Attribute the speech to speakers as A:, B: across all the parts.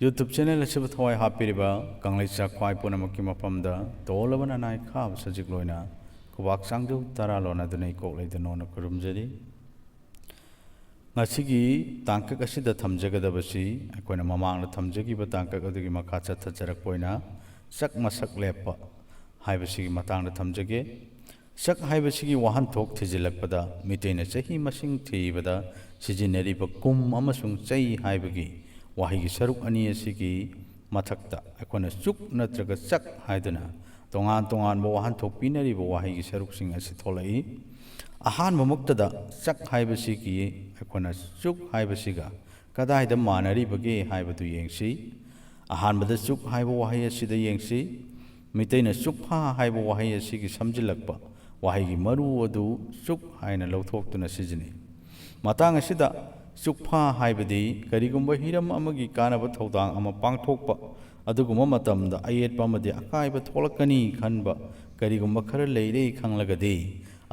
A: YouTube channel asibu thawai hapiriba kanglaicha khwai punamaki mapamda tolabana nai khab sajik loina kubak sangdu tara lona dunai koklai dunona kurumjari ngasigi tangkak asida thamjagadabasi akoina mamangna thamjagiba tangkak adugi makha chathajarak poina sak masak lepa haibasigi matangna thamjage sak haibasigi wahan thok thijilakpada miteina chahi masing thibada sijinariba kum amasung chai haibagi wahi saruk ani asigi mathakta akona chuk natraga chak haiduna tongan tongan bo wahan thok pinari bo wahi saruk sing asi tholai ahan mamuktada chak haibasigi akona chuk haibasiga kadaida manari bage haibadu yengsi ahan bada chuk haibo wahi asida yengsi miteina chukpha haibo wahi asigi samjilakpa wahi maru adu chuk haina lawthoktuna sijini matang asida chukpha haibadi karigumba hiram amagi kanaba thodang ama pangthokpa aduguma matamda ayetpa amadi akaiba tholakani khanba karigumba khara leirei khanglagadi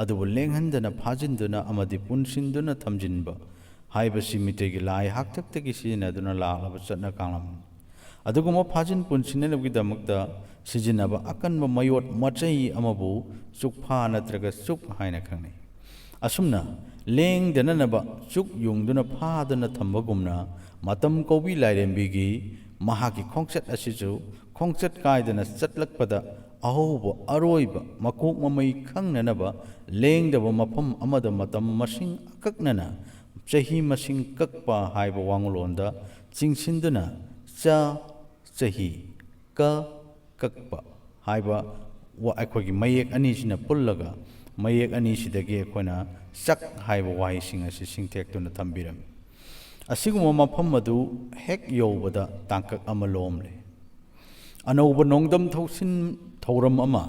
A: adubu lenghandana phajinduna amadi punsinduna thamjinba haibasi mitegi lai haktaktagi sijinaduna laalaba chatna kanglam aduguma phajin punsinelabgi damakta sijinaba akanba mayot machai amabu chukpha natraga chuk haina khangnai asumna leng dananaba chuk yungduna phaduna thambagumna matam kobi lairembigi mahaki khongchat asisu khongchat kaidana chatlakpada ahoba aroiba makok mamai khangnanaba lengdaba mafam amada matam masing akaknana chahi masing kakpa haiba wangulonda chingsinduna cha chahi ka kakpa haiba wa akhoi mayek ani sina pullaga mayek ani sidagi akhona sak haiba wahi sing asi singthektuna thambiram asiguma mafam adu hek yobada tangkak amalomle anauba nongdam thausin thauram ama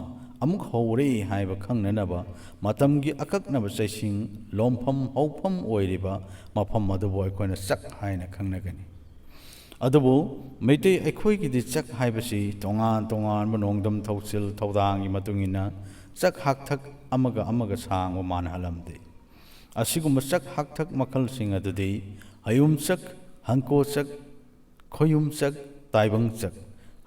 A: amuk hore haiba khangnanaba matamgi akaknaba chaising lompham haupham oiriba mafam adu boy koina sak haina khangnagani adubu meitei akhoi gidi chak haibasi tongan tongan nongdam thausil thodang matungina chak hakthak amaga sangwa manhalamde asiguma chak hakthak makal sing adudi ayum chak hanko chak khoyum chak taibang chak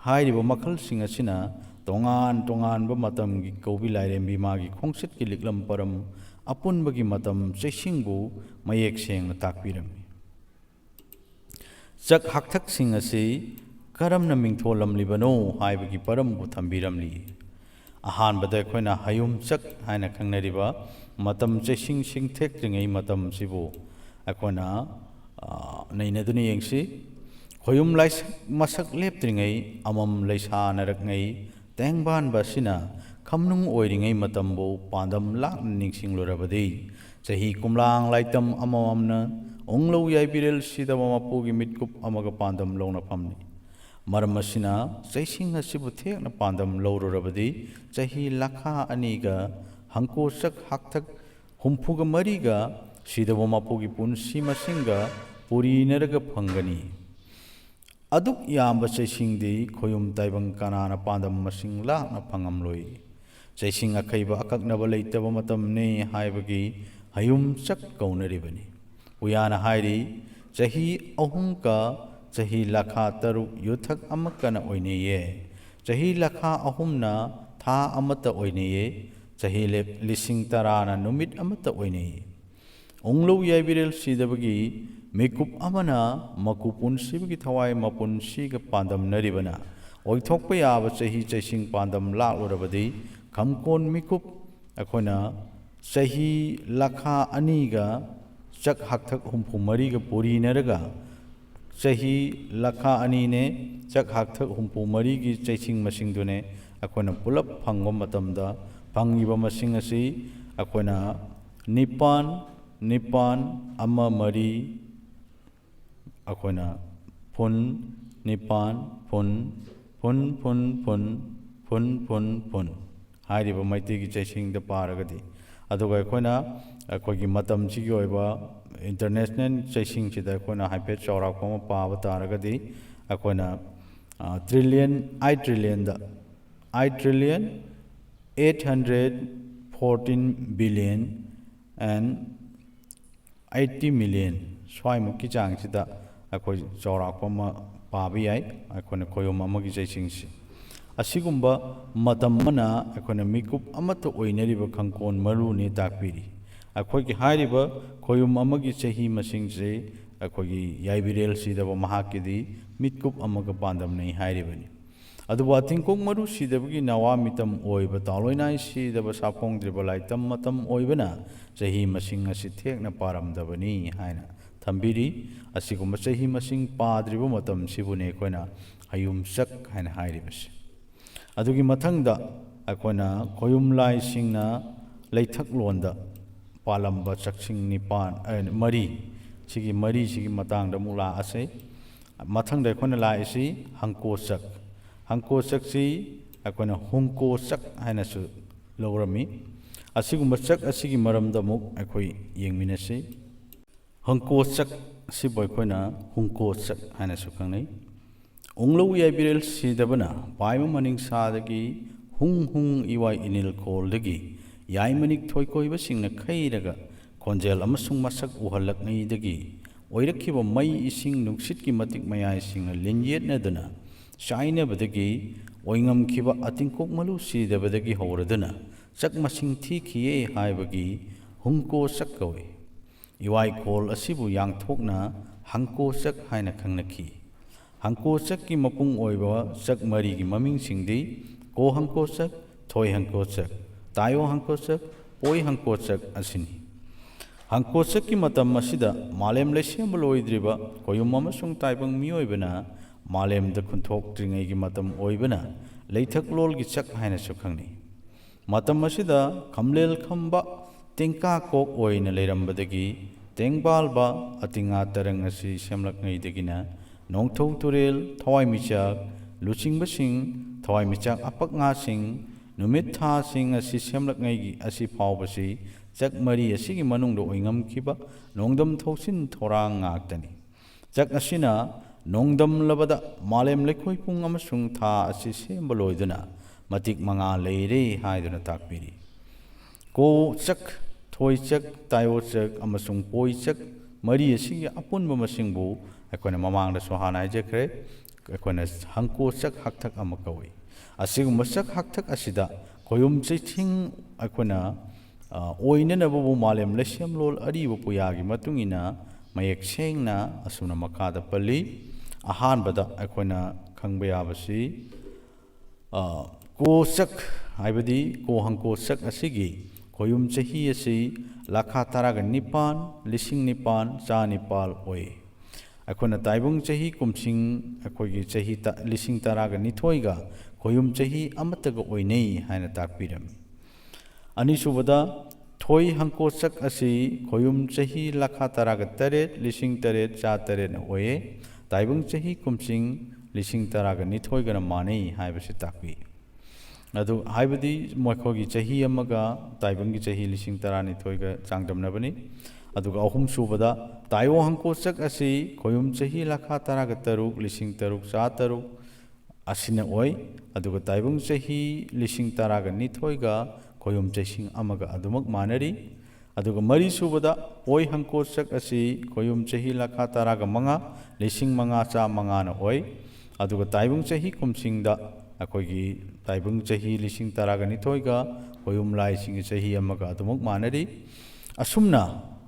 A: hairiba makal sing asina tongan tongan ba matamgi kobi lairembi magi khongsit ki liklam param apunbagi matam chaisingbu mayek sengna takpirami chak hakthak sing asi karamna mingtholam libano haibagi param bu thambiramli ahan bada khoina hayum chak haina khangnariba matam chaising singthek ringai matam sibu akhona nainaduni yengsi khoyum lais masak leptringai amam leisa narakngai tengban basina khamnung oiringai matambo pandam lak ningsing lorabadi chahi kumlang laitam amamna onglo yaibirel sidaba mapugi mitkup amaga pandam longna phamni maramasina chaising asibu thekna pandam lororabadi chahi lakha aniga hangko sak hakthak humpuga mariga sidaba mapugi punsi masinga purinaraga phangani aduk yamba chaisingdi khoyum taibang kanana pandam masing lakna phangamloi chaising akhaiba akaknaba leitaba matamne haibagi hayum chak kaunaribani uyana hairi chahi ahumka chahi lakha taruk yuthak amakana oineye chahi lakha ahumna tha amata oineye chahi lising tarana numit amata oineye onglo yaibirel sidabagi mekup amana makupun sibagi thawai mapun siga pandam naribana oithokpa yaba chahi chaising pandam laklorabadi khamkon mekup akhona chahi lakha aniga chak hakthak humpu mariga puri naraga chahi lakha anine chak hakthak humpu marigi chaising masing dune akhona pulap phangba matamda phangiba masing asi akhona nipan ama mari akhona phun nipan phun hairiba maiti gi chaising da paragadi aduga akhona akhoi matam chigi oiba international chaising chida akhona haipet chaurakpa ma paaba taragadi akhona I trillion 814 billion and 80 million swai mukki chang chida akhoi chaurakpa ma ꯄꯥꯕ ꯌꯥꯏ ꯑꯩꯈꯣꯏꯅ ꯈꯣꯌꯨꯝ ꯑꯃꯒꯤ ꯆꯩꯁꯤꯡꯁꯤ ꯑꯁꯤꯒꯨꯝꯕ ꯃꯇꯝ ꯑꯃꯅ ꯑꯩꯈꯣꯏꯅ ꯃꯤꯀꯨꯞ ꯑꯃꯠꯇ ꯑꯣꯏꯅꯔꯤꯕ ꯈꯪꯀꯣꯟ ꯃꯔꯨꯅꯤ ꯇꯥꯛꯄꯤꯔꯤ ꯑꯩꯈꯣꯏꯒꯤ ꯍꯥꯏꯔꯤꯕ ꯈꯣꯌꯨꯝ ꯑꯃꯒꯤ ꯆꯍꯤ ꯃꯁꯤꯡꯁꯤ ꯑꯩꯈꯣꯏꯒꯤ ꯌꯥꯏꯕꯤꯔꯦꯜ ꯁꯤꯗꯕ ꯃꯍꯥꯛꯀꯤꯗꯤ ꯃꯤꯠꯀꯨꯞ ꯑꯃꯒ ꯄꯥꯟꯗꯝꯅꯩ ꯍꯥꯏꯔꯤꯕꯅꯤ ꯑꯗꯨꯕꯨ ꯑꯇꯤꯡꯀꯣꯛ ꯃꯔꯨ ꯁꯤꯗꯕꯒꯤ ꯅꯋꯥ ꯃꯤꯇꯝ ꯑꯣꯏꯕ ꯇꯥꯎꯂꯣꯏꯅꯥꯏ ꯁꯤꯗꯕ ꯁꯥꯐꯣꯡꯗ꯭ꯔꯤꯕ ꯂꯥꯏꯇꯝ ꯃꯇꯝ ꯑꯣꯏꯕꯅ ꯆꯍꯤ ꯃꯁꯤꯡ ꯑꯁꯤ ꯊꯦꯛꯅ ꯄꯥꯔꯝꯗꯕꯅꯤ ꯍꯥꯏꯅ ꯊꯝꯕꯤꯔꯤ ꯑꯁꯤꯒꯨꯝꯕ ꯆꯍꯤ ꯃꯁꯤꯡ ꯄꯥꯗ꯭ꯔꯤꯕ ꯃꯇꯝꯁꯤꯕꯨꯅꯤ ꯑꯩꯈꯣꯏꯅ ꯍꯌꯨꯝꯆꯛ ꯍꯥꯏꯅ ꯍꯥꯏꯔꯤꯕꯁꯤ ꯑꯗꯨꯒꯤ ꯃꯊꯪꯗ ꯑꯩꯈꯣꯏꯅ ꯈꯣꯌꯨꯝ ꯂꯥꯏꯁꯤꯡꯅ ꯂꯩꯊꯛꯂꯣꯟꯗ ꯄꯥꯜꯂꯝꯕ ꯆꯛꯁꯤꯡ ꯃꯔꯤ ꯁꯤꯒꯤ ꯃꯇꯥꯡꯗ ꯑꯃꯨꯛ ꯂꯥꯛꯑꯁꯤ ꯃꯊꯪꯗ ꯑꯩꯈꯣꯏꯅ ꯂꯥꯛꯏꯁꯤ ꯍꯪꯀꯣꯆꯛ ꯍꯪꯀꯣꯆꯛꯁꯤ ꯑꯩꯈꯣꯏꯅ ꯍꯨꯡꯀꯣꯆꯛ ꯍꯥꯏꯅꯁꯨ ꯂꯧꯔꯝꯃꯤ ꯑꯁꯤꯒꯨꯝꯕ ꯆꯛ ꯑꯁꯤꯒꯤ ꯃꯔꯝꯗ ꯑꯃꯨꯛ ꯑꯩꯈꯣꯏ ꯌꯦꯡꯃꯤꯟꯅꯁꯤ ꯍꯪꯀꯣꯆꯛ ꯑꯁꯤꯕꯨ ꯑꯩꯈꯣꯏꯅ ꯍꯨꯡꯀꯣꯆꯛ ꯍꯥꯏꯅꯁꯨ ꯈꯪꯅꯩ ꯎꯡꯂꯧ ꯌꯥꯏꯕꯤꯔꯦꯜ ꯁꯤꯗꯕꯅ ꯄꯥꯏꯕ ꯃꯅꯤꯡꯁꯥꯗꯒꯤ ꯍꯨꯡ ꯏꯋꯥꯏ ꯏꯅꯤꯜꯈꯣꯜꯗꯒꯤ ꯌꯥꯏꯃꯅꯤꯛ ꯊꯣꯏꯀꯣꯏꯕꯁꯤꯡꯅ ꯈꯩꯔꯒ ꯈꯣꯟꯖꯦꯜ ꯑꯃꯁꯨꯡ ꯃꯁꯛ ꯎꯍꯜꯂꯛꯉꯩꯗꯒꯤ ꯑꯣꯏꯔꯛꯈꯤꯕ ꯃꯩ ꯏꯁꯤꯡ ꯅꯨꯡꯁꯤꯠꯀꯤ ꯃꯇꯤꯛ ꯃꯌꯥꯏꯁꯤꯡꯅ ꯂꯤꯟꯌꯦꯠꯅꯗꯨꯅ ꯆꯥꯏꯅꯕꯗꯒꯤ ꯑꯣꯏꯉꯝꯈꯤꯕ ꯑꯇꯤꯡꯀꯣꯛ ꯃꯂꯨ ꯁꯤꯗꯕꯗꯒꯤ ꯍꯧꯔꯗꯨꯅ ꯆꯛ ꯃꯁꯤꯡ ꯊꯤꯈꯤꯌꯦ ꯍꯥꯏꯕꯒꯤ ꯍꯨꯡꯀꯣꯆꯛ ꯀꯧꯏ ꯏꯋꯥꯏꯈꯣꯜ ꯑꯁꯤꯕꯨ ꯌꯥꯡꯊꯣꯛꯅ ꯍꯪꯀꯣꯆꯛ ꯍꯥꯏꯅ ꯈꯪꯅꯈꯤ ꯍꯪꯀꯣꯆꯛꯀꯤ ꯃꯄꯨꯡ ꯑꯣꯏꯕ ꯆꯛ ꯃꯔꯤꯒꯤ ꯃꯃꯤꯡꯁꯤꯡꯗꯤ ꯀꯣ ꯍꯪꯀꯣꯆꯛ ꯊꯣꯏ ꯍꯪꯀꯣꯆꯛ ꯇꯥꯌꯣ ꯍꯪꯀꯣꯆꯛ ꯄꯣꯏ ꯍꯪꯀꯣꯆꯛ ꯑꯁꯤꯅꯤ ꯍꯪꯀꯣꯆꯛꯀꯤ ꯃꯇꯝ ꯑꯁꯤꯗ ꯃꯥꯂꯦꯝ ꯂꯩꯁꯦꯝꯕ ꯂꯣꯏꯗ꯭ꯔꯤꯕ ꯈꯣꯌꯨꯝ ꯑꯃꯁꯨꯡ ꯇꯥꯏꯕꯪ ꯃꯤꯑꯣꯏꯕꯅ ꯃꯥꯂꯦꯝꯗ ꯈꯨꯟꯊꯣꯛꯇ꯭ꯔꯤꯉꯩꯒꯤ ꯃꯇꯝ ꯑꯣꯏꯕꯅ ꯂꯩꯊꯛꯂꯣꯜꯒꯤ ꯆꯛ ꯍꯥꯏꯅꯁꯨ ꯈꯪꯅꯩ ꯃꯇꯝ ꯑꯁꯤꯗ ꯈꯝꯂꯦꯜ ꯈꯝꯕ ꯇꯦꯡꯀꯥꯀꯣꯛ ꯑꯣꯏꯅ ꯂꯩꯔꯝꯕꯗꯒꯤ ꯇꯦꯡꯕꯥꯜꯕ ꯑꯇꯤꯡꯉꯥ ꯇꯔꯪ ꯑꯁꯤ ꯁꯦꯝꯂꯛꯉꯩꯗꯒꯤꯅ ꯅꯣꯡꯊꯧ ꯇꯨꯔꯦꯜ ꯊꯋꯥꯏꯃꯤꯆꯥꯛ ꯂꯨꯆꯤꯡꯕꯁꯤꯡ ꯊꯋꯥꯏꯃꯤꯆꯥꯛ ꯑꯄꯛ ꯉꯥꯁꯤꯡ ꯅꯨꯃꯤꯠ ꯊꯥꯁꯤꯡ ꯑꯁꯤ ꯁꯦꯝꯂꯛꯉꯩꯒꯤ ꯑꯁꯤ ꯐꯥꯎꯕꯁꯤ ꯆꯛ ꯃꯔꯤ ꯑꯁꯤꯒꯤ ꯃꯅꯨꯡꯗ ꯑꯣꯏꯉꯝꯈꯤꯕ ꯅꯣꯡꯗꯝ ꯊꯧꯁꯤꯟ ꯊꯧꯔꯥꯡ ꯉꯥꯛꯇꯅꯤ ꯆꯛ ꯑꯁꯤꯅ ꯅꯣꯡꯗꯝꯂꯕꯗ ꯃꯥꯂꯦꯝ ꯂꯩꯈꯣꯏꯄꯨꯡ ꯑꯃꯁꯨꯡ ꯊꯥ ꯑꯁꯤ ꯁꯦꯝꯕ ꯂꯣꯏꯗꯨꯅ ꯃꯇꯤꯛ ꯃꯉꯥ ꯂꯩꯔꯦ ꯍꯥꯏꯗꯨꯅ ꯇꯥꯛꯄꯤꯔꯤ ꯀꯣ ꯆꯛ ꯊꯣꯏ ꯆꯛ ꯇꯥꯌꯣ ꯆꯛ ꯑꯃꯁꯨꯡ ꯄꯣꯏ ꯆꯛ ꯃꯔꯤ ꯑꯁꯤꯒꯤ ꯑꯄꯨꯟꯕ ꯃꯁꯤꯡꯕꯨ ꯑꯩꯈꯣꯏꯅ ꯃꯃꯥꯡꯗꯁꯨ ꯍꯥꯟꯅ ꯍꯥꯏꯖꯈ꯭ꯔꯦ ꯑꯩꯈꯣꯏꯅ ꯍꯪꯀꯣꯆꯛ ꯍꯥꯛꯊꯛ ꯑꯃ ꯀꯧꯏ ꯑꯁꯤꯒꯨꯝꯕ ꯆꯛ ꯍꯥꯛꯊꯛ ꯑꯁꯤꯗ ꯈꯣꯌꯨꯝ ꯆꯩꯊꯤꯡ ꯑꯩꯈꯣꯏꯅ ꯑꯣꯏꯅꯅꯕꯕꯨ ꯃꯥꯂꯦꯝ ꯂꯩꯁꯦꯝꯂꯣꯜ ꯑꯔꯤꯕ ꯄꯨꯌꯥꯒꯤ ꯃꯇꯨꯡ ꯏꯟꯅ ꯃꯌꯦꯛ ꯁꯦꯡꯅ ꯑꯁꯨꯝꯅ ꯃꯈꯥꯗ ꯄꯜꯂꯤ ꯑꯍꯥꯟꯕꯗ ꯑꯩꯈꯣꯏꯅ ꯈꯪꯕ ꯌꯥꯕꯁꯤ ꯀꯣꯆꯛ ꯍꯥꯏꯕꯗꯤ ꯀꯣ ꯍꯪꯀꯣꯆꯛ ꯑꯁꯤꯒꯤ ꯈꯣꯌꯨꯝ ꯆꯍꯤ ꯑꯁꯤ 19,9,9,900 ꯑꯣꯏ ꯑꯩꯈꯣꯏꯅ ꯇꯥꯏꯕꯪ ꯆꯍꯤ ꯀꯨꯝꯁꯤꯡ ꯑꯩꯈꯣꯏꯒꯤ ꯆꯍꯤ 12,000ꯒ ꯈꯣꯌꯨꯝ ꯆꯍꯤ ꯑꯃꯠꯇꯒ ꯑꯣꯏꯅꯩ ꯍꯥꯏꯅ ꯇꯥꯛꯄꯤꯔꯝꯃꯤ ꯑꯅꯤꯁꯨꯕꯗ ꯊꯣꯏ ꯍꯪꯀꯣꯆꯛ ꯑꯁꯤ ꯈꯣꯌꯨꯝ ꯆꯍꯤ 18,800,800 ꯑꯣꯏꯌꯦ ꯇꯥꯏꯕꯪ ꯆꯍꯤ ꯀꯨꯝꯁꯤꯡ 10,012ꯒ ꯃꯥꯟꯅꯩ ꯍꯥꯏꯕꯁꯤ ꯇꯥꯛꯄꯤ ꯑꯗꯨ ꯍꯥꯏꯕꯗꯤ ꯃꯈꯣꯏꯒꯤ ꯆꯍꯤ ꯑꯃꯒ ꯇꯥꯏꯕꯪꯒꯤ ꯆꯍꯤ 10,012ꯒ ꯆꯥꯡꯗꯝꯅꯕꯅꯤ ꯑꯗꯨꯒ ꯑꯍꯨꯝꯁꯨꯕꯗ ꯇꯥꯌꯣ ꯍꯪꯀꯣꯆꯛ ꯑꯁꯤ ꯈꯣꯌꯨꯝ ꯆꯍꯤ 13,003,603 ꯑꯁꯤꯅ ꯑꯣꯏ ꯑꯗꯨꯒ ꯇꯥꯏꯕꯪ ꯆꯍꯤ 10,012ꯒ ꯈꯣꯌꯨꯝ ꯆꯩꯁꯤꯡ ꯑꯃꯒ ꯑꯗꯨꯃꯛ ꯃꯥꯟꯅꯔꯤ ꯑꯗꯨꯒ ꯃꯔꯤꯁꯨꯕꯗ ꯄꯣꯏ ꯍꯪꯀꯣꯆꯛ ꯑꯁꯤ ꯈꯣꯌꯨꯝ ꯆꯍꯤ 15,005 5,500 ꯑꯣꯏ ꯑꯗꯨꯒ ꯇꯥꯏꯕꯪ ꯆꯍꯤ ꯀꯨꯝꯁꯤꯡꯗ ꯑꯩꯈꯣꯏꯒꯤ ꯇꯥꯏꯕꯪ ꯆꯍꯤ 10,012ꯒ ꯈꯣꯌꯨꯝ ꯂꯥꯏꯁꯤꯡꯒꯤ ꯆꯍꯤ ꯑꯃꯒ ꯑꯗꯨꯃꯛ ꯃꯥꯟꯅꯔꯤ ꯑꯁꯨꯝꯅ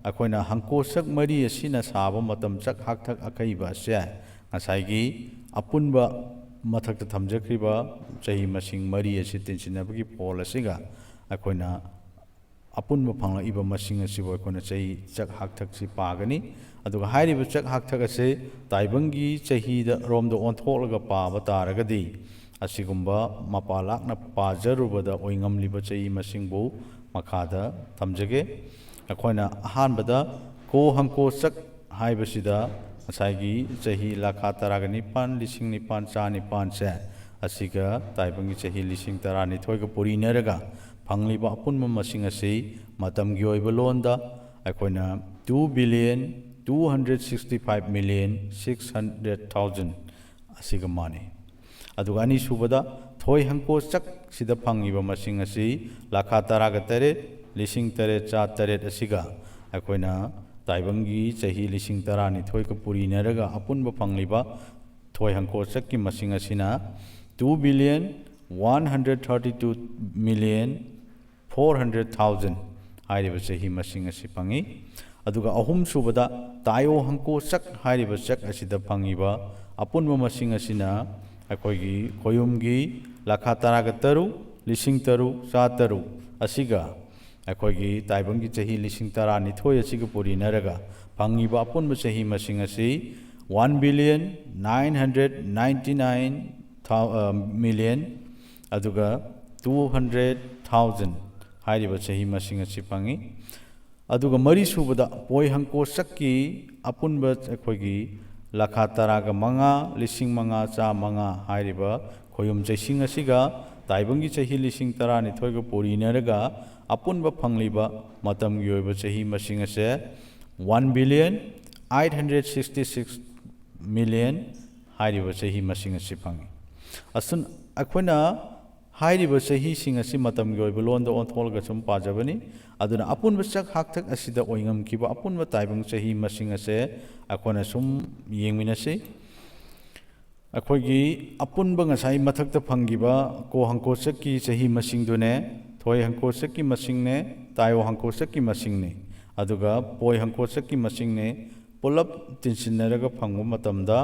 A: ꯑꯩꯈꯣꯏꯅ ꯍꯪꯀꯣꯆꯛ ꯃꯔꯤ ꯑꯁꯤꯅ ꯁꯥꯕ ꯃꯇꯝ ꯆꯛ ꯍꯥꯛꯊꯛ ꯑꯀꯩꯕ ꯑꯁꯦ ꯉꯁꯥꯏꯒꯤ ꯑꯄꯨꯟꯕ ꯃꯊꯛꯇ ꯊꯝꯖꯈ꯭ꯔꯤꯕ ꯆꯍꯤ ꯃꯁꯤꯡ ꯃꯔꯤ ꯑꯁꯤ ꯇꯤꯟꯁꯤꯟꯅꯕꯒꯤ ꯐꯣꯜ ꯑꯁꯤꯒ ꯑꯩꯈꯣꯏꯅ ꯑꯄꯨꯟꯕ ꯐꯪꯂꯛꯏꯕ ꯃꯁꯤꯡ ꯑꯁꯤꯕꯨ ꯑꯩꯈꯣꯏꯅ ꯆꯍꯤ ꯆꯛ ꯍꯥꯛꯊꯛꯁꯤ ꯄꯥꯒꯅꯤ ꯑꯗꯨꯒ ꯍꯥꯏꯔꯤꯕ ꯆꯛ ꯍꯥꯛꯊꯛ ꯑꯁꯤ ꯇꯥꯏꯕꯪꯒꯤ ꯆꯍꯤꯗ ꯔꯣꯝꯗ ꯑꯣꯟꯊꯣꯛꯂꯒ ꯄꯥꯕ ꯇꯥꯔꯒꯗꯤ ꯑꯁꯤꯒꯨꯝꯕ ꯃꯄꯥ ꯂꯥꯛꯅ ꯄꯥꯖꯔꯨꯕꯗ ꯑꯣꯏꯉꯝꯂꯤꯕ ꯆꯍꯤ ꯃꯁꯤꯡꯕꯨ ꯃꯈꯥꯗ ꯊꯝꯖꯒꯦ ꯑꯩꯈꯣꯏꯅ ꯑꯍꯥꯟꯕꯗ ꯀꯣ ꯍꯪꯀꯣꯆꯛ ꯍꯥꯏꯕꯁꯤꯗ ꯉꯁꯥꯏꯒꯤ ꯆꯍꯤ 19,9,9,900ꯁꯦ ꯑꯁꯤꯒ ꯇꯥꯏꯕꯪꯒꯤ ꯆꯍꯤ 10,012ꯒ ꯄꯨꯔꯤꯅꯔꯒ ꯐꯪꯂꯤꯕ ꯑꯄꯨꯟꯕ ꯃꯁꯤꯡ ꯑꯁꯤ ꯃꯇꯝꯒꯤ ꯑꯣꯏꯕ ꯂꯣꯟꯗ ꯑꯩꯈꯣꯏꯅ 2,265,600,000 ꯑꯁꯤꯒ ꯃꯥꯟꯅꯩ ꯑꯗꯨꯒ ꯑꯅꯤꯁꯨꯕꯗ ꯊꯣꯏ ꯍꯪꯀꯣꯆꯛ ꯁꯤꯗ ꯐꯪꯉꯤꯕ ꯃꯁꯤꯡ ꯑꯁꯤ 13,008,800 ꯑꯁꯤꯒ ꯑꯩꯈꯣꯏꯅ ꯇꯥꯏꯕꯪꯒꯤ ꯆꯍꯤ 10,012ꯒ ꯄꯨꯔꯤꯅꯔꯒ ꯑꯄꯨꯟꯕ ꯐꯪꯂꯤꯕ थोय हंको चक की मसिंग असिना 2,132,400,000 हाइरिबा चही मसिंग असि फंगी अदुगा अहुम सुबदा तायो हंको चक हाइरिबा चक असिदा फंगिबा अपुनबा मसिंग असिना अखोगी खोयुमगी लाखा तरागा तरु लिसिंग तरु चा तरु असिगा अखोगी ताइबंगी चही लिसिंग तरा निथोय असिगा पुरिनरगा फंगिबा अपुनबा चही मसिंग असि 1,999,000,000 अदुगा 200,000 हाइरिबा चही मसिंग असि फंगी अदुगा मरी सुबदा पोय हंको चक्की अपुनबा अखोगी लाखा तरागा मंगा लिसिंग मंगा चा मंगा हाइरिबा खोयुम चैसिंग असिगा ताइबंगी चही लिसिंग तरा निथोयगा पुरिनरगा अपुनबा फंगलिबा मतमगी ओइबा चही मसिंग असे 1,866,000,000 हाइरिबा चही मसिंग असि फंगी असुन अखोना हाइरिबा चही सिंग असि मतमगी ओइबा लोनदा ओंथोलगा सुम पाजबनी अदुना अपुनबा चक हाकथक असिदा ओइंगम किबा अपुनबा ताइबंग चही मसिंग असे अखोना सुम येंगमिनसि अखोगी अपुनबा ngасai मथकता फंगिबा को हंको चकी चही मसिंग दुने थोय हंको चकी मसिंग ने तायो हंको चकी मसिंग ने अदुगा पोय हंको चकी मसिंग ने पुलप तिनसिनरगा फंगबा मतमदा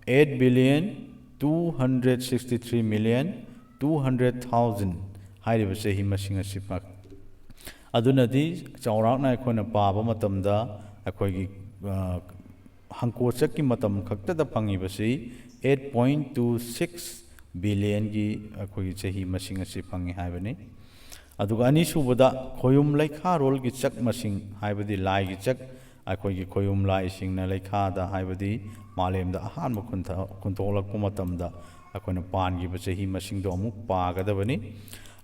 A: 8,263,200,000 हाइरिबा चही मसिंग असि फक अदुनदी चौराकना अखोना पाबा मतमदा अखोगी हंको चकी मतम खक्तदा फंगिबसि 8.26 बिलियन की अखोगी चही मसिंग असि फंगी हाइबनी अदुगा अनिसुबदा खोयुम लैखा रोल की चक मसिंग हाइबदी लाई की चक अखोगी खोयुम लाई सिंगना लैखादा हाइबदी मालेमदा अहान खुंथोलक मतमदा अखोना पानगिबा चही मसिंगदो अमुक पागदबनी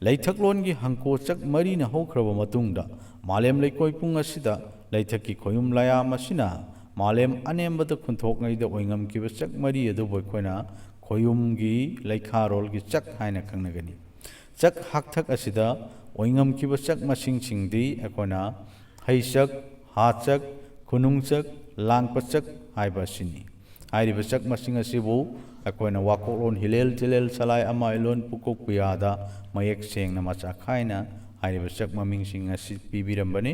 A: लैथकलोन की हंको चक मरीना होख्रबा मतुंगदा मालेम लैकोय पुंग असिदा लैथकी खोयुम लाया मसिना मालेम अनेमबद खुंथोकनैदा ओइंगम किबा चक मरी अदुबो अखोना खोयुमगी लैखा रोल की चक हाइना खंगनगनी चक हाकथक असिदा ओइंगम किबा चक मसिंग सिंगदी अखोना हैचक हाचक खुनुंगचक लांगपचक हाइबा सिनी हाइरिबा चक मसिंग असिबो अखोना वाकोलोन हिलेल तिलेल सलाय अमा इलोन पुकोक पुयादा मयेक सेंगना मचा खाइना हाइरिबा चक ममिंग सिंग असि पिबिरंबनी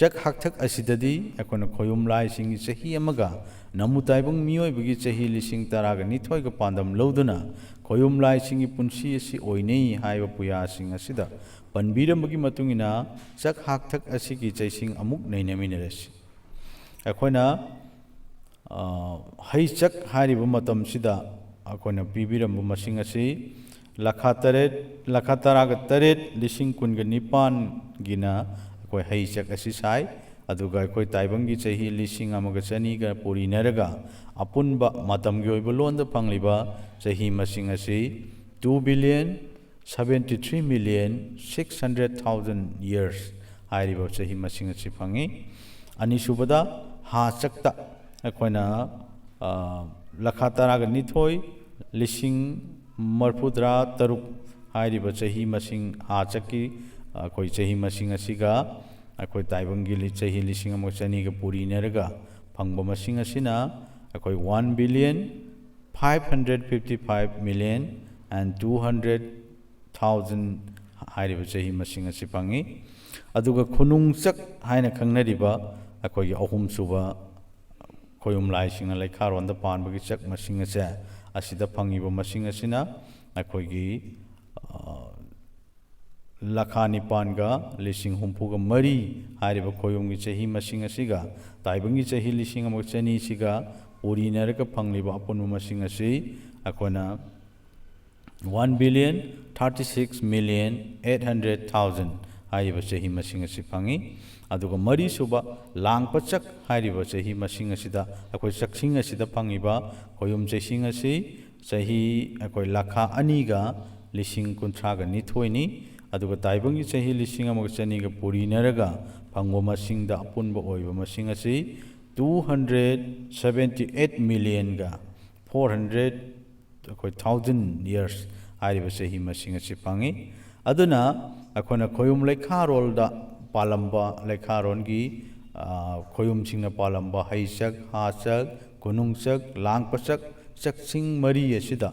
A: चक हाकथक असिददी अखोना खोयुम लाई सिंगी चही अमगा नमु ताइबंग मियोइबगी चही लिसिंग तरागा निथोयगा पांदम लौदुना खोयुम लाई सिंगी पुंसी असि ओइनेई हाइबा पुया सिंग असिदा पनबिरंबगी मतुंगिना चक हाकथक असिगी चैसिंग अमुक नैनमिनरसि अखोना हैचक हाइरिबा मतमसिदा अखोना पिबिरंबा मसिंग असि लाखा तरागा तरेट लिसिंग कुनगा निपान गिना कोई हैचक असि साइ अदुगा कोई ताइबंगी चही लिसिंग अमगा चनीगा पुरिनरगा अपुनबा मतमगी ओइबा लोनदा फंगलिबा चही मसिंग असि 2,73,600,000 years हाइरिबा चही मसिंग असि फंगी अनिसुबदा हा चक्ता अखोना लाखा तरागा निथोय लिसिंग मरफुद्रा तरुक हाइरिबा चही मसिंग हा चक्की कोई चही मसिंग असिगा अखोई ताइबंगी चही लिसिंग अमगा चनीगा पुरिनरगा फंगबा मसिंग असिना अखोई 1,555,200,000 हाइरिबा चही मसिंग असि फंगी अदुगा खुनुंगचक हाइना खंगनरिबा अखोई अहुम सुबा खोयुम लाई सिंगना लैखारोंदा पानबगी चक मसिंग असे असिदा फंगिबा मसिंग असिना अखोई लाखा निपानगा लिसिंग हुंफुगा मरी हाइरिबा खोयुमगी चही मसिंग असिगा ताइबंगी चही लिसिंग अमगा चनी सिगा पुरिनरगा फंगलिबा अपुनबा मसिंग असि अखोना 1,36,800,000 हाइरिबा चही मसिंग असि फंगी अदुगा मरी सुबा लांगपचक हाइरिबा चही मसिंग असिदा अखोई चक्सिंग असिदा फंगिबा खोयुम चैसिंग असि चही अखोई लाखा अनिगा लिसिंग कुंथ्रागा निथोयनी अदुगा ताइबंगी चही लिसिंग अमगा चनीगा पुरिनरगा फंगबा मसिंगदा अपुनबा ओइबा मसिंग असि 278,400,000 years हाइरिबा चही मसिंग असि फंगी अदुना अखोना खोयुम लैखा रोलदा पालंबा लैखारोनगी खोयुम सिंगना पालंबा हैचक हाचक खुनुंगचक लांगपचक ꯆꯛꯁꯤꯡ ꯃꯔꯤ ꯑꯁꯤꯗ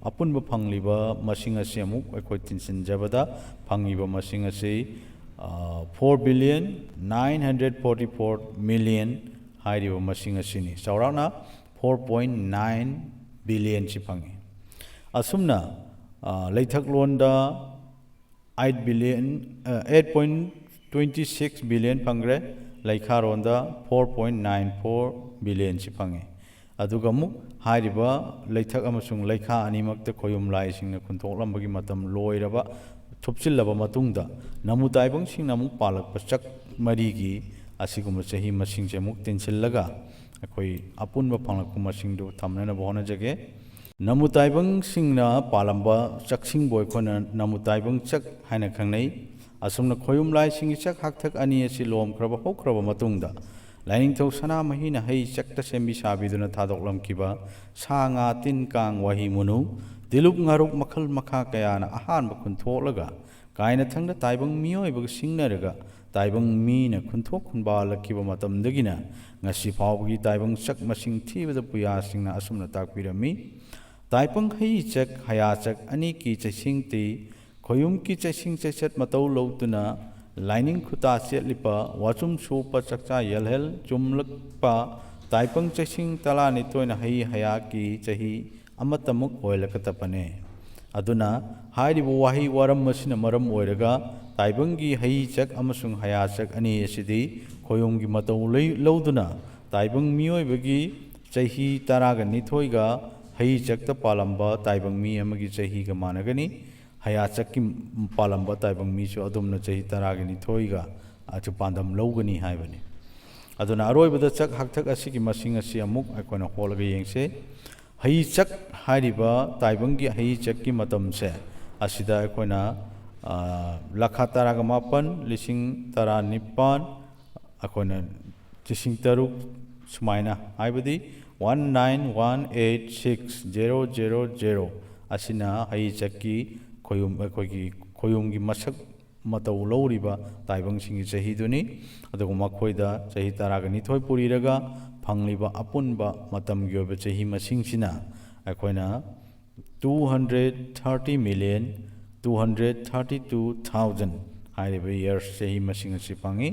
A: ꯑꯄꯨꯟꯕ ꯐꯪꯂꯤꯕ ꯃꯁꯤꯡ ꯑꯁꯤ ꯑꯃꯨꯛ ꯑꯩꯈꯣꯏ ꯇꯤꯟꯁꯤꯟꯖꯕꯗ ꯐꯪꯉꯤꯕ ꯃꯁꯤꯡ ꯑꯁꯤ 4,944,000,000 ꯍꯥꯏꯔꯤꯕ ꯃꯁꯤꯡ ꯑꯁꯤꯅꯤ ꯆꯥꯎꯔꯥꯛꯅ 4.9 ꯕꯤꯂꯤꯌꯟꯁꯤ ꯐꯪꯉꯤ ꯑꯁꯨꯝꯅ ꯂꯩꯊꯛꯂꯣꯟꯗ 8.26 ꯕꯤꯂꯤꯌꯟ ꯐꯪꯈ꯭ꯔꯦ ꯂꯩꯈꯥꯔꯣꯟꯗ 4.94 ꯕꯤꯂꯤꯌꯟꯁꯤ ꯐꯪꯉꯤ ꯑꯗꯨꯒ ꯑꯃꯨꯛ ꯍꯥꯏꯔꯤꯕ ꯂꯩꯊꯛ ꯑꯃꯁꯨꯡ ꯂꯩꯈꯥ ꯑꯅꯤꯃꯛꯇ ꯈꯣꯌꯨꯝ ꯂꯥꯏꯁꯤꯡꯅ ꯈꯨꯟꯊꯣꯛꯂꯝꯕꯒꯤ ꯃꯇꯝ ꯂꯣꯏꯔꯕ ꯊꯨꯞꯆꯤꯜꯂꯕ ꯃꯇꯨꯡꯗ ꯅꯃꯨ ꯇꯥꯏꯕꯪꯁꯤꯡꯅ ꯑꯃꯨꯛ ꯄꯥꯜꯂꯛꯄ ꯆꯛ ꯃꯔꯤꯒꯤ ꯑꯁꯤꯒꯨꯝꯕ ꯆꯍꯤ ꯃꯁꯤꯡꯁꯦ ꯑꯃꯨꯛ ꯇꯤꯟꯁꯤꯜꯂꯒ ꯑꯩꯈꯣꯏ ꯑꯄꯨꯟꯕ ꯐꯪꯂꯛꯄ ꯃꯁꯤꯡꯗꯨ ꯊꯝꯅꯅꯕ ꯍꯣꯠꯅꯖꯒꯦ ꯅꯃꯨ ꯇꯥꯏꯕꯪꯁꯤꯡꯅ ꯄꯥꯜꯂꯝꯕ ꯆꯛꯁꯤꯡꯕꯨ ꯑꯩꯈꯣꯏꯅ ꯅꯃꯨ ꯇꯥꯏꯕꯪ ꯆꯛ ꯍꯥꯏꯅ ꯈꯪꯅꯩ ꯑꯁꯨꯝꯅ ꯈꯣꯌꯨꯝ ꯂꯥꯏꯁꯤꯡꯒꯤ ꯆꯛ ꯍꯥꯛꯊꯛ ꯑꯅꯤ ꯑꯁꯤ ꯂꯣꯝꯈ꯭ꯔꯕ ꯍꯧꯈ꯭ꯔꯕ ꯃꯇꯨꯡꯗ ꯂꯥꯏꯅꯤꯡꯊꯧ ꯁꯅꯥꯃꯍꯤꯅ ꯍꯩ ꯆꯛꯇ ꯁꯦꯝꯕꯤ ꯁꯥꯕꯤꯗꯨꯅ ꯊꯥꯗꯣꯛꯂꯝꯈꯤꯕ ꯁꯥ ꯉꯥ ꯇꯤꯟ ꯀꯥꯡ ꯋꯥꯍꯤ ꯃꯨꯅꯨ ꯗꯤꯂꯨꯞ ꯉꯥꯔꯨꯛ ꯃꯈꯜ ꯃꯈꯥ ꯀꯌꯥꯅ ꯑꯍꯥꯟꯕ ꯈꯨꯟꯊꯣꯛꯂꯒ ꯀꯥꯏꯅꯊꯪꯗ ꯇꯥꯏꯕꯪ ꯃꯤꯑꯣꯏꯕꯒ ꯁꯤꯡꯅꯔꯒ ꯇꯥꯏꯕꯪ ꯃꯤꯅ ꯈꯨꯟꯊꯣꯛ ꯈꯨꯟꯕꯥꯜꯂꯛꯈꯤꯕ ꯃꯇꯝꯗꯒꯤꯅ ꯉꯁꯤ ꯐꯥꯎꯕꯒꯤ ꯇꯥꯏꯕꯪ ꯆꯛ ꯃꯁꯤꯡ ꯊꯤꯕꯗ ꯄꯨꯌꯥꯁꯤꯡꯅ ꯑꯁꯨꯝꯅ ꯇꯥꯛꯄꯤꯔꯝꯃꯤ ꯇꯥꯏꯄꯪ ꯍꯩ ꯆꯛ ꯍꯌꯥ ꯆꯛ ꯑꯅꯤꯀꯤ ꯆꯩꯁꯤꯡꯇꯤ ꯈꯣꯌꯨꯝꯀꯤ ꯆꯩꯁꯤꯡ ꯆꯩꯆꯠ ꯃꯇꯧ ꯂꯧꯗꯨꯅ ꯂꯥꯏꯅꯤꯡ ꯈꯨꯇꯥ ꯆꯦꯠꯂꯤꯄ ꯋꯥꯆꯨꯝ ꯁꯨꯄ ꯆꯛꯆꯥ ꯌꯦꯜꯍꯦꯜ ꯆꯨꯝꯂꯛꯄ ꯇꯥꯏꯄꯪ ꯆꯩꯁꯤꯡ ꯇꯔꯥꯅꯤꯊꯣꯏꯅ ꯍꯩ ꯍꯌꯥꯀꯤ ꯆꯍꯤ ꯑꯃꯠꯇꯃꯨꯛ ꯑꯣꯏꯂꯀꯇꯕꯅꯦ ꯑꯗꯨꯅ ꯍꯥꯏꯔꯤꯕ ꯋꯥꯍꯩ ꯋꯥꯔꯝ ꯑꯁꯤꯅ ꯃꯔꯝ ꯑꯣꯏꯔꯒ ꯇꯥꯏꯕꯪꯒꯤ ꯍꯩ ꯆꯛ ꯑꯃꯁꯨꯡ ꯍꯌꯥ ꯆꯛ ꯑꯅꯤ ꯑꯁꯤꯗꯤ ꯈꯣꯌꯨꯝꯒꯤ ꯃꯇꯧ ꯂꯧꯗꯨꯅ ꯇꯥꯏꯕꯪ ꯃꯤꯑꯣꯏꯕꯒꯤ ꯆꯍꯤ 12ꯒ ꯍꯩ ꯆꯛꯇ ꯄꯥꯜꯂꯝꯕ ꯇꯥꯏꯕꯪ ꯃꯤ ꯑꯃꯒꯤ ꯆꯍꯤꯒ ꯃꯥꯟꯅꯒꯅꯤ ꯍꯌꯥ ꯆꯛꯀꯤ ꯄꯥꯜꯂꯝꯕ ꯇꯥꯏꯕꯪ ꯃꯤꯁꯨ ꯑꯗꯨꯝꯅ ꯆꯍꯤ 12ꯒ ꯄꯥꯟꯗꯝ ꯂꯧꯒꯅꯤ ꯍꯥꯏꯕꯅꯤ ꯑꯗꯨꯅ ꯑꯔꯣꯏꯕꯗ ꯆꯛ ꯍꯥꯛꯊꯛ ꯑꯁꯤꯒꯤ ꯃꯁꯤꯡ ꯑꯁꯤ ꯑꯃꯨꯛ ꯑꯩꯈꯣꯏꯅ ꯍꯣꯠꯂꯒ ꯌꯦꯡꯁꯦ ꯍꯩ ꯆꯛ ꯍꯥꯏꯔꯤꯕ ꯇꯥꯏꯕꯪꯒꯤ ꯍꯩ ꯆꯛꯀꯤ ꯃꯇꯝꯁꯦ ꯑꯁꯤꯗ ꯑꯩꯈꯣꯏꯅ 1,18,000,000 ꯑꯩꯈꯣꯏꯅ 3,000 ꯁꯨꯃꯥꯏꯅ ꯍꯥꯏꯕꯗꯤ 19186,000 ꯑꯁꯤꯅ ꯍꯩ ꯆꯛꯀꯤ ꯑꯩꯈꯣꯏꯒꯤ ꯈꯣꯌꯨꯝꯒꯤ ꯃꯁꯛ ꯃꯇꯧ ꯂꯧꯔꯤꯕ ꯇꯥꯏꯕꯪꯁꯤꯡꯒꯤ ꯆꯍꯤꯗꯨꯅꯤ ꯑꯗꯨꯒ ꯃꯈꯣꯏꯗ ꯆꯍꯤ 12 ꯄꯨꯔꯤꯔꯒ ꯐꯪꯂꯤꯕ ꯑꯄꯨꯟꯕ ꯃꯇꯝꯒꯤ ꯑꯣꯏꯕ ꯆꯍꯤ ꯃꯁꯤꯡꯁꯤꯅ ꯑꯩꯈꯣꯏꯅ 230,232,000 ꯍꯥꯏꯔꯤꯕ ꯏꯌꯔꯁ ꯆꯍꯤ ꯃꯁꯤꯡ ꯑꯁꯤ ꯐꯪꯉꯤ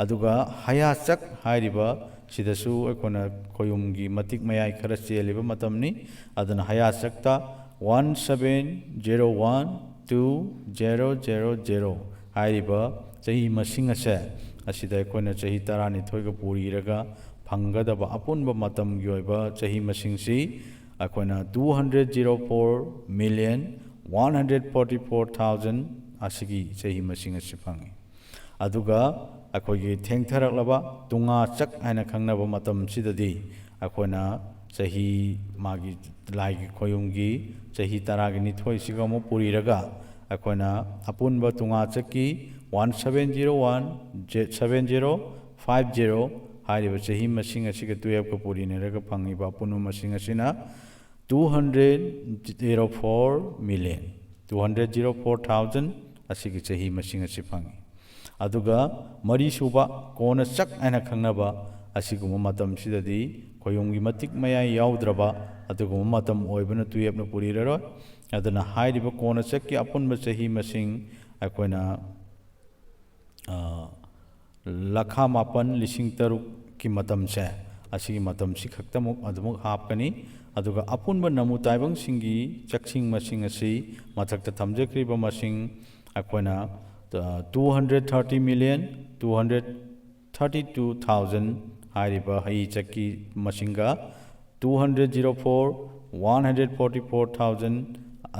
A: ꯑꯗꯨꯒ ꯍꯌꯥ ꯆꯛ ꯍꯥꯏꯔꯤꯕ ꯁꯤꯗꯁꯨ ꯑꯩꯈꯣꯏꯅ ꯈꯣꯌꯨꯝꯒꯤ ꯃꯇꯤꯛ ꯃꯌꯥꯏ ꯈꯔ ꯆꯦꯜꯂꯤꯕ ꯃꯇꯝꯅꯤ ꯑꯗꯨꯅ ꯍꯌꯥ ꯆꯛꯇ 17012000 ꯍꯥꯏꯔꯤꯕ ꯆꯍꯤ ꯃꯁꯤꯡ ꯑꯁꯦ ꯑꯁꯤꯗ ꯑꯩꯈꯣꯏꯅ ꯆꯍꯤ 12ꯒ ꯄꯨꯔꯤꯔꯒ ꯐꯪꯒꯗꯕ ꯑꯄꯨꯟꯕ ꯃꯇꯝꯒꯤ ꯑꯣꯏꯕ ꯆꯍꯤ ꯃꯁꯤꯡꯁꯤ ꯑꯩꯈꯣꯏꯅ 204,144,000 ꯑꯁꯤꯒꯤ ꯆꯍꯤ ꯃꯁꯤꯡ ꯑꯁꯤ ꯐꯪꯉꯤ ꯑꯗꯨꯒ ꯑꯩꯈꯣꯏꯒꯤ ꯊꯦꯡꯊꯔꯛꯂꯕ ꯇꯨꯡꯉꯥ ꯆꯛ ꯍꯥꯏꯅ ꯈꯪꯅꯕ ꯃꯇꯝꯁꯤꯗꯗꯤ ꯑꯩꯈꯣꯏꯅ ꯆꯍꯤ ꯃꯥꯒꯤ ꯂꯥꯏꯒꯤ ꯈꯣꯌꯨꯝꯒꯤ ꯆꯍꯤ 12 ꯑꯃꯨꯛ ꯄꯨꯔꯤꯔꯒ ꯑꯩꯈꯣꯏꯅ ꯑꯄꯨꯟꯕ ꯇꯨꯡꯉꯥ ꯆꯛꯀꯤ 17017050 ꯍꯥꯏꯔꯤꯕ ꯆꯍꯤ ꯃꯁꯤꯡ ꯑꯁꯤꯒ 12ꯒ ꯄꯨꯔꯤꯅꯔꯒ ꯐꯪꯉꯤꯕ ꯑꯄꯨꯟꯕ ꯃꯁꯤꯡ ꯑꯁꯤꯅ 204,000,000 ꯑꯁꯤꯒꯤ ꯆꯍꯤ ꯃꯁꯤꯡ ꯑꯁꯤ ꯐꯪꯉꯤ ꯑꯗꯨꯒ ꯃꯔꯤꯁꯨꯕ ꯀꯣꯟꯅ ꯆꯛ ꯍꯥꯏꯅ ꯈꯪꯅꯕ ꯑꯁꯤꯒꯨꯝꯕ ꯃꯇꯝꯁꯤꯗꯗꯤ ꯈꯣꯌꯨꯝꯒꯤ ꯃꯇꯤꯛ ꯃꯌꯥꯏ ꯌꯥꯎꯗ꯭ꯔꯕ ꯑꯗꯨꯒꯨꯝꯕ ꯃꯇꯝ ꯑꯣꯏꯕꯅ 12ꯅ ꯄꯨꯔꯤꯔꯔꯣꯏ ꯑꯗꯨꯅ ꯍꯥꯏꯔꯤꯕ ꯀꯣꯟꯅ ꯆꯛꯀꯤ ꯑꯄꯨꯟꯕ ꯆꯍꯤ ꯃꯁꯤꯡ ꯑꯩꯈꯣꯏꯅ 1,09,000,000ꯀꯤ ꯃꯇꯝꯁꯦ ꯑꯁꯤꯒꯤ ꯃꯇꯝꯁꯤ ꯈꯛꯇꯃꯨꯛ ꯑꯗꯨꯃꯛ ꯍꯥꯞꯀꯅꯤ ꯑꯗꯨꯒ ꯑꯄꯨꯟꯕ ꯅꯃꯨ ꯇꯥꯏꯕꯪꯁꯤꯡꯒꯤ ꯆꯛꯁꯤꯡ ꯃꯁꯤꯡ ꯑꯁꯤ ꯃꯊꯛꯇ ꯊꯝꯖꯈ꯭ꯔꯤꯕ ꯃꯁꯤꯡ ꯑꯩꯈꯣꯏꯅ 230,232,000 ꯍꯥꯏꯔꯤꯕ ꯍꯩ ꯆꯛꯀꯤ ꯃꯁꯤꯡꯒ 204,144,000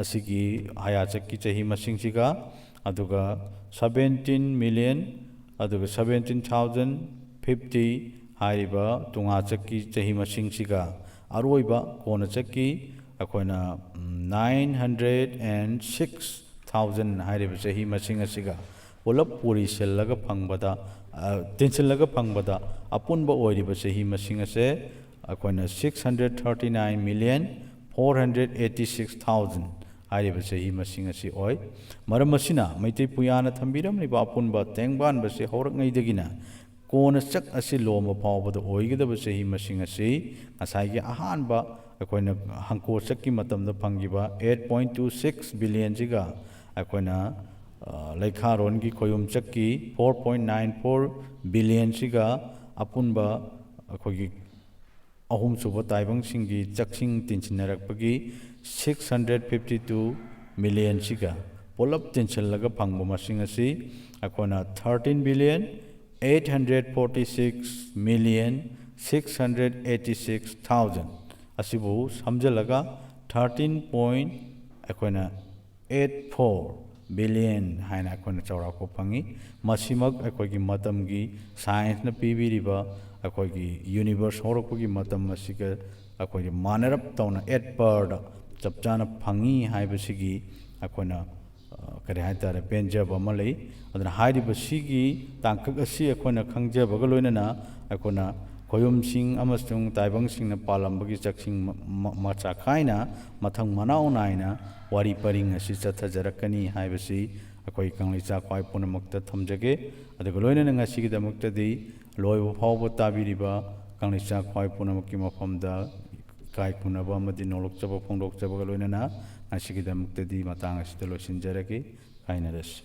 A: ꯑꯁꯤꯒꯤ ꯍꯌꯥ ꯆꯛꯀꯤ ꯆꯍꯤ ꯃꯁꯤꯡꯁꯤꯒ ꯑꯗꯨꯒ 17,000,000 ꯑꯗꯨꯒ 17,050 ꯍꯥꯏꯔꯤꯕ ꯇꯨꯡꯉꯥ ꯆꯛꯀꯤ ꯆꯍꯤ ꯃꯁꯤꯡꯁꯤꯒ ꯑꯔꯣꯏꯕ ꯀꯣꯟꯅ ꯆꯛꯀꯤ ꯑꯩꯈꯣꯏꯅ 906,000 ꯍꯥꯏꯔꯤꯕ ꯆꯍꯤ ꯃꯁꯤꯡ ꯑꯁꯤꯒ ꯄꯨꯂꯞ ꯄꯨꯔꯤꯁꯤꯜꯂꯒ ꯐꯪꯕꯗ ꯇꯤꯟꯁꯤꯜꯂꯒ ꯐꯪꯕꯗ ꯑꯄꯨꯟꯕ ꯑꯣꯏꯔꯤꯕ ꯆꯍꯤ ꯃꯁꯤꯡ ꯑꯁꯦ ꯑꯩꯈꯣꯏꯅ 639,486,000 ꯍꯥꯏꯔꯤꯕ ꯆꯍꯤ ꯃꯁꯤꯡ ꯑꯁꯤ ꯑꯣꯏ ꯃꯔꯝ ꯑꯁꯤꯅ ꯃꯩꯇꯩ ꯄꯨꯌꯥꯅ ꯊꯝꯕꯤꯔꯝꯂꯤꯕ ꯑꯄꯨꯟꯕ ꯇꯦꯡꯕꯥꯟꯕꯁꯤ ꯍꯧꯔꯛꯉꯩꯗꯒꯤꯅ ꯀꯣꯟꯅ ꯆꯛ ꯑꯁꯤ ꯂꯣꯝꯕ ꯐꯥꯎꯕꯗ ꯑꯣꯏꯒꯗꯕ ꯆꯍꯤ ꯃꯁꯤꯡ ꯑꯁꯤ ꯉꯁꯥꯏꯒꯤ ꯑꯍꯥꯟꯕ ꯑꯩꯈꯣꯏꯅ ꯍꯪꯀꯣꯆꯛꯀꯤ ꯃꯇꯝꯗ ꯐꯪꯈꯤꯕ 8.26 ꯕꯤꯂꯤꯌꯟꯁꯤꯒ ꯑꯩꯈꯣꯏꯅ ꯂꯩꯈꯥꯔꯣꯟꯒꯤ ꯈꯣꯌꯨꯝꯆꯛꯀꯤ 4.94 ꯕꯤꯂꯤꯌꯟꯁꯤꯒ ꯑꯄꯨꯟꯕ ꯑꯩꯈꯣꯏꯒꯤ ꯑꯍꯨꯝꯁꯨꯕ ꯇꯥꯏꯕꯪꯁꯤꯡꯒꯤ ꯆꯛꯁꯤꯡ ꯇꯤꯟꯁꯤꯟꯅꯔꯛꯄꯒꯤ 652 ꯃꯤꯂꯤꯌꯟꯁꯤꯒ ꯄꯨꯂꯞ ꯇꯤꯟꯁꯤꯜꯂꯒ ꯐꯪꯕ ꯃꯁꯤꯡ ꯑꯁꯤ ꯑꯩꯈꯣꯏꯅ 13 ꯕꯤꯂꯤꯌꯟ 846 ꯃꯤꯂꯤꯌꯟ 686,000 ꯑꯁꯤꯕꯨ ꯁꯝꯖꯜꯂꯒ 13 ꯑꯩꯈꯣꯏꯅ 84 ꯕꯤꯂꯤꯌꯟ ꯍꯥꯏꯅ ꯑꯩꯈꯣꯏꯅ ꯆꯥꯎꯔꯥꯛꯄ ꯐꯪꯉꯤ ꯃꯁꯤꯃꯛ ꯑꯩꯈꯣꯏꯒꯤ ꯃꯇꯝꯒꯤ ꯁꯥꯏꯟꯁꯅ ꯄꯤꯕꯤꯔꯤꯕ ꯑꯩꯈꯣꯏꯒꯤ ꯌꯨꯅꯤꯚꯔꯁ ꯍꯧꯔꯛꯄꯒꯤ ꯃꯇꯝ ꯑꯁꯤꯒ ꯑꯩꯈꯣꯏꯒꯤ ꯃꯥꯟꯅꯔꯞ ꯇꯧꯅ ꯄꯔꯗ ꯆꯞ ꯆꯥꯅ ꯐꯪꯉꯤ ꯍꯥꯏꯕꯁꯤꯒꯤ ꯑꯩꯈꯣꯏꯅ ꯀꯔꯤ ꯍꯥꯏꯇꯥꯔꯦ ꯄꯦꯟꯖꯕ ꯑꯃ ꯂꯩ ꯑꯗꯨꯅ ꯍꯥꯏꯔꯤꯕ ꯁꯤꯒꯤ ꯇꯥꯡꯀꯛ ꯑꯁꯤ ꯑꯩꯈꯣꯏꯅ ꯈꯪꯖꯕꯒ ꯂꯣꯏꯅꯅ ꯑꯩꯈꯣꯏꯅ ꯈꯣꯌꯨꯝꯁꯤꯡ ꯑꯃꯁꯨꯡ ꯇꯥꯏꯕꯪꯁꯤꯡꯅ ꯄꯥꯜꯂꯝꯕꯒꯤ ꯆꯛꯁꯤꯡ ꯃꯆꯥ ꯈꯥꯏꯅ ꯃꯊꯪ ꯃꯅꯥꯎ ꯅꯥꯏꯅ ꯋꯥꯔꯤ ꯄꯔꯤꯡ ꯑꯁꯤ ꯆꯠꯊꯖꯔꯛꯀꯅꯤ ꯍꯥꯏꯕꯁꯤ ꯑꯩꯈꯣꯏ ꯀꯪꯂꯩꯆꯥ ꯈ꯭ꯋꯥꯏ ꯄꯨꯝꯅꯃꯛꯇ ꯊꯝꯖꯒꯦ ꯑꯗꯨꯒ ꯂꯣꯏꯅꯅ ꯉꯁꯤꯒꯤꯗꯃꯛꯇꯗꯤ ꯂꯣꯏꯕ ꯐꯥꯎꯕ ꯇꯥꯕꯤꯔꯤꯕ ꯀꯪꯂꯩꯆꯥ ꯈ꯭ꯋꯥꯏ ꯄꯨꯝꯅꯃꯛꯀꯤ ꯃꯐꯝꯗ ꯏꯀꯥꯏ ꯈꯨꯝꯅꯕ ꯑꯃꯗꯤ ꯅꯣꯛꯆꯕ ꯐꯣꯡꯗꯣꯛꯆꯕꯒ ꯂꯣꯏꯅꯅ ꯉꯁꯤꯒꯤꯗꯃꯛꯇꯗꯤ ꯃꯇꯥꯡ ꯑꯁꯤꯗ ꯂꯣꯏꯁꯤꯟꯖꯔꯒꯦ ꯀꯥꯏꯅꯔꯁꯤ